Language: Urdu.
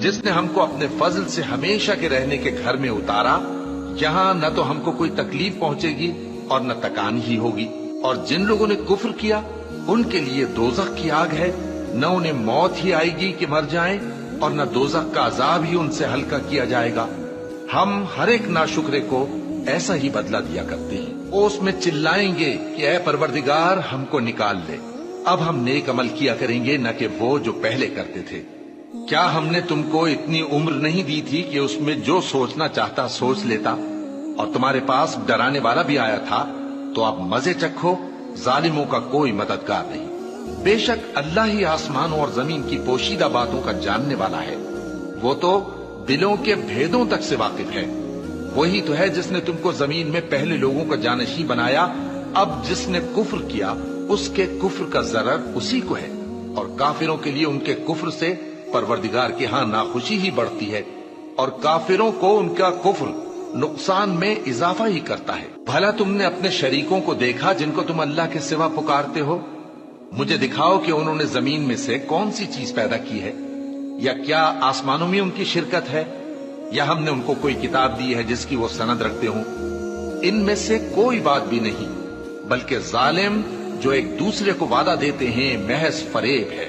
جس نے ہم کو اپنے فضل سے ہمیشہ کے رہنے کے گھر میں اتارا، یہاں نہ تو ہم کو کوئی تکلیف پہنچے گی اور نہ تکان ہی ہوگی۔ اور جن لوگوں نے کفر کیا ان کے لیے دوزخ کی آگ ہے، نہ انہیں موت ہی آئے گی کہ مر جائیں، اور نہ دوزخ کا عذاب ہی ان سے ہلکا کیا جائے گا۔ ہم ہر ایک ناشکرے کو ایسا ہی بدلہ دیا کرتے ہیں۔ وہ اس میں چلائیں گے کہ اے پروردگار ہم کو نکال لے، اب ہم نیک عمل کیا کریں گے نہ کہ وہ جو پہلے کرتے تھے۔ کیا ہم نے تم کو اتنی عمر نہیں دی تھی کہ اس میں جو سوچنا چاہتا سوچ لیتا؟ اور تمہارے پاس ڈرانے والا بھی آیا تھا، تو اب مزے چکھو، ظالموں کا کوئی مددگار نہیں۔ بے شک اللہ ہی آسمانوں اور زمین کی پوشیدہ باتوں کا جاننے والا ہے، وہ تو دلوں کے بھیدوں تک سے واقف ہے۔ وہی تو ہے جس نے تم کو زمین میں پہلے لوگوں کا جانشین بنایا، اب جس نے کفر کیا اس کے کفر کا ضرر اسی کو ہے، اور کافروں کے لیے ان کے کفر سے پروردگار کے ہاں ناخوشی ہی بڑھتی ہے، اور کافروں کو ان کا کفر نقصان میں اضافہ ہی کرتا ہے۔ بھلا تم نے اپنے شریکوں کو دیکھا جن کو تم اللہ کے سوا پکارتے ہو؟ مجھے دکھاؤ کہ انہوں نے زمین میں سے کون سی چیز پیدا کی ہے، یا کیا آسمانوں میں ان کی شرکت ہے، یا ہم نے ان کو کوئی کتاب دی ہے جس کی وہ سند رکھتے ہوں؟ ان میں سے کوئی بات بھی نہیں، بلکہ ظالم جو ایک دوسرے کو وعدہ دیتے ہیں محض فریب ہے۔